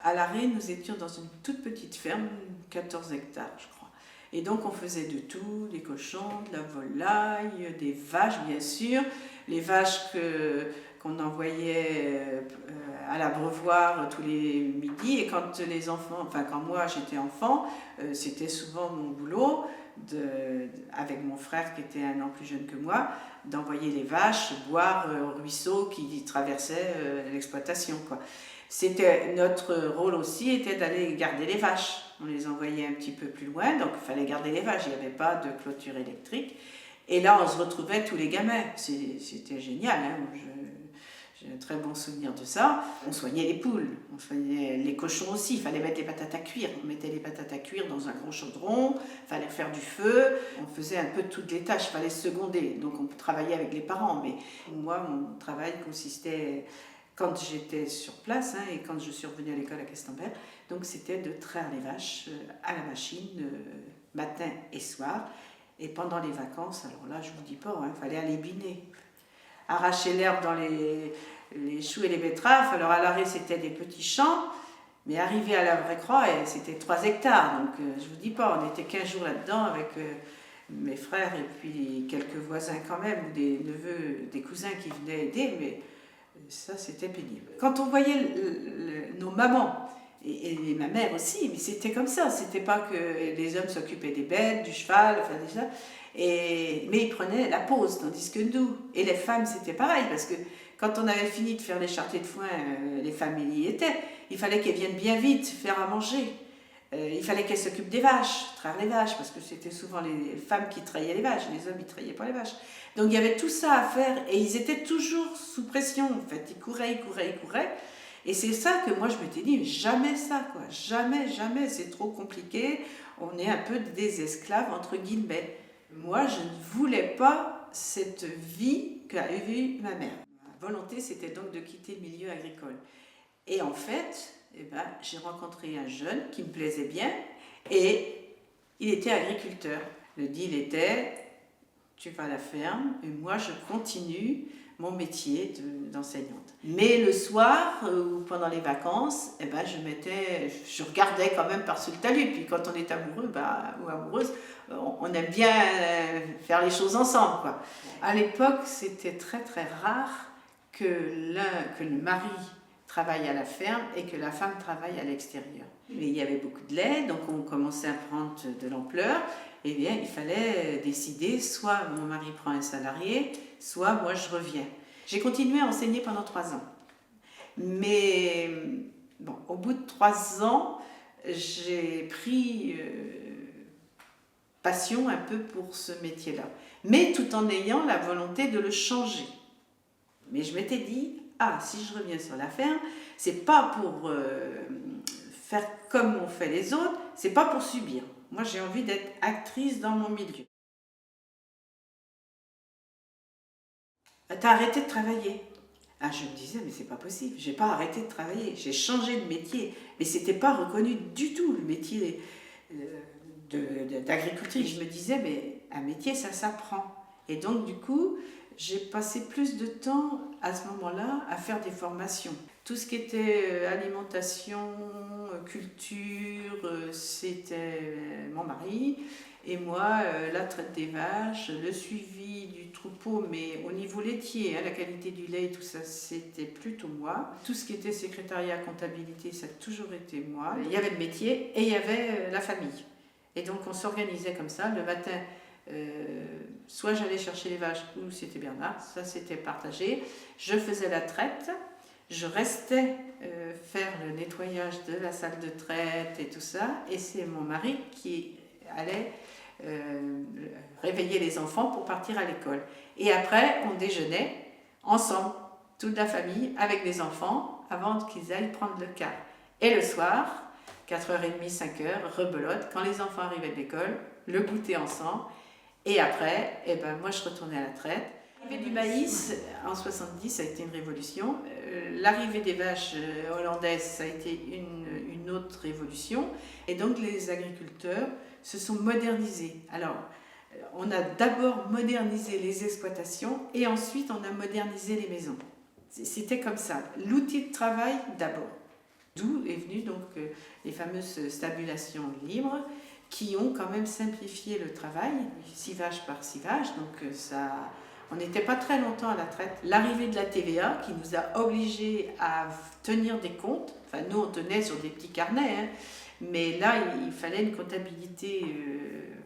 À l'Arré, nous étions dans une toute petite ferme, 14 hectares, je crois. Et donc, on faisait de tout, des cochons, de la volaille, des vaches, bien sûr. Les vaches qu'on envoyait à l'abreuvoir tous les midis. Et quand les enfants, enfin, quand moi j'étais enfant, c'était souvent mon boulot, avec mon frère qui était 1 an plus jeune que moi, d'envoyer les vaches boire au ruisseau qui traversait l'exploitation, quoi. C'était notre rôle aussi, était d'aller garder les vaches. On les envoyait un petit peu plus loin, donc il fallait garder les vaches. Il n'y avait pas de clôture électrique. Et là, on se retrouvait tous les gamins. C'était génial, hein. J'ai un très bon souvenir de ça. On soignait les poules, on soignait les cochons aussi. Il fallait mettre les patates à cuire. On mettait les patates à cuire dans un gros chaudron. Il fallait faire du feu. On faisait un peu toutes les tâches. Il fallait se seconder. Donc on travaillait avec les parents. Mais moi, mon travail consistait, quand j'étais sur place, hein, et quand je suis revenue à l'école à Questembert, donc c'était de traire les vaches à la machine matin et soir. Et pendant les vacances, alors là, je vous dis pas, il fallait aller biner. Arracher l'herbe dans les choux et les betteraves. Alors à l'Arré, c'était des petits champs, mais arrivé à la Vraie Croix, c'était 3 hectares. Donc je vous dis pas, on était 15 jours là-dedans avec mes frères et puis quelques voisins quand même, ou des neveux, des cousins qui venaient aider, mais ça, c'était pénible. Quand on voyait nos mamans, et ma mère aussi, mais c'était comme ça, c'était pas que les hommes s'occupaient des bêtes, du cheval, enfin déjà, mais ils prenaient la pause, tandis que nous, et les femmes, c'était pareil, parce que quand on avait fini de faire les charretés de foin, les femmes y étaient, il fallait qu'elles viennent bien vite faire à manger. Il fallait qu'elles s'occupent des vaches, traire les vaches, parce que c'était souvent les femmes qui traillaient les vaches, les hommes ils traillaient pas les vaches. Donc il y avait tout ça à faire, et ils étaient toujours sous pression, en fait, ils couraient. Et c'est ça que moi je m'étais dit, jamais ça, quoi, jamais, c'est trop compliqué, on est un peu des esclaves, entre guillemets. Moi, je ne voulais pas cette vie qu'avait vue ma mère. Ma volonté, c'était donc de quitter le milieu agricole. Et en fait, j'ai rencontré un jeune qui me plaisait bien, et il était agriculteur. Le deal était, tu vas à la ferme, et moi je continue mon métier d'enseignante. Mais le soir, ou pendant les vacances, je regardais quand même par-dessus le talus. Puis quand on est amoureux ou amoureuse, on aime bien faire les choses ensemble, quoi. À l'époque, c'était très très rare que le mari travaille à la ferme et que la femme travaille à l'extérieur. Mais il y avait beaucoup de lait, donc on commençait à prendre de l'ampleur. Eh bien, il fallait décider, soit mon mari prend un salarié, soit moi je reviens. J'ai continué à enseigner pendant 3 ans. Mais bon, au bout de 3 ans, j'ai pris passion un peu pour ce métier-là. Mais tout en ayant la volonté de le changer. Mais je m'étais dit, si je reviens sur la ferme, c'est pas pour faire comme ont fait les autres, c'est pas pour subir. Moi, j'ai envie d'être actrice dans mon milieu. T'as arrêté de travailler? Je me disais, mais c'est pas possible, j'ai pas arrêté de travailler, j'ai changé de métier, mais c'était pas reconnu du tout, le métier d'agricultrice. Je me disais, mais un métier, ça s'apprend. Et donc, du coup, j'ai passé plus de temps à ce moment-là à faire des formations. Tout ce qui était alimentation, culture, c'était mon mari. Et moi, la traite des vaches, le suivi du troupeau, mais au niveau laitier, la qualité du lait et tout ça, c'était plutôt moi. Tout ce qui était secrétariat, comptabilité, ça a toujours été moi. Il y avait le métier et il y avait la famille. Et donc on s'organisait comme ça. Le matin, soit j'allais chercher les vaches ou c'était Bernard, ça c'était partagé. Je faisais la traite, je restais faire le nettoyage de la salle de traite et tout ça. Et c'est mon mari qui allait réveiller les enfants pour partir à l'école. Et après, on déjeunait ensemble, toute la famille, avec les enfants, avant qu'ils aillent prendre le car. Et le soir, 4h30, 5h, rebelote, quand les enfants arrivaient de l'école, le goûter ensemble. Et après, moi je retournais à la traite. L'arrivée du maïs en 70, ça a été une révolution. L'arrivée des vaches hollandaises, ça a été une autre révolution. Et donc les agriculteurs se sont modernisés. Alors, on a d'abord modernisé les exploitations et ensuite on a modernisé les maisons. C'était comme ça. L'outil de travail d'abord. D'où est venue donc les fameuses stabulations libres qui ont quand même simplifié le travail, 6 vaches par 6 vaches, donc on n'était pas très longtemps à la traite. L'arrivée de la TVA qui nous a obligés à tenir des comptes, enfin nous on tenait sur des petits carnets, hein, mais là il fallait une comptabilité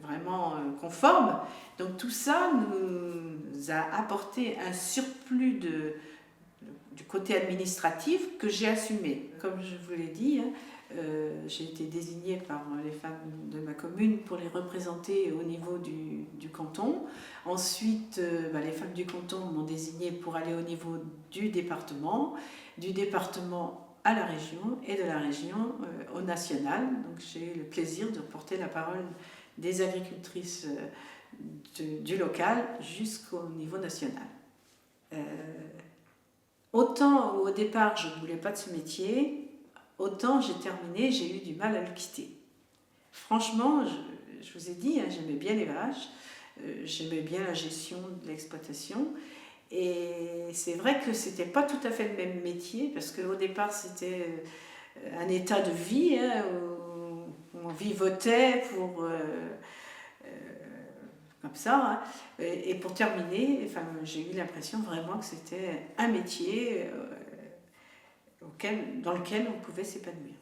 vraiment conforme. Donc tout ça nous a apporté un surplus du côté administratif que j'ai assumé. Comme je vous l'ai dit, hein, j'ai été désignée par les femmes de ma commune pour les représenter au niveau du canton. Ensuite, les femmes du canton m'ont désignée pour aller au niveau du département à la région et de la région au national. Donc j'ai eu le plaisir de porter la parole des agricultrices du local jusqu'au niveau national. Autant au départ je ne voulais pas de ce métier, autant j'ai terminé, j'ai eu du mal à le quitter. Franchement, je vous ai dit, hein, j'aimais bien les vaches, j'aimais bien la gestion de l'exploitation. Et c'est vrai que c'était pas tout à fait le même métier, parce qu'au départ c'était un état de vie, hein, où on vivotait comme ça, hein. Et pour terminer, enfin, j'ai eu l'impression vraiment que c'était un métier dans lequel on pouvait s'épanouir.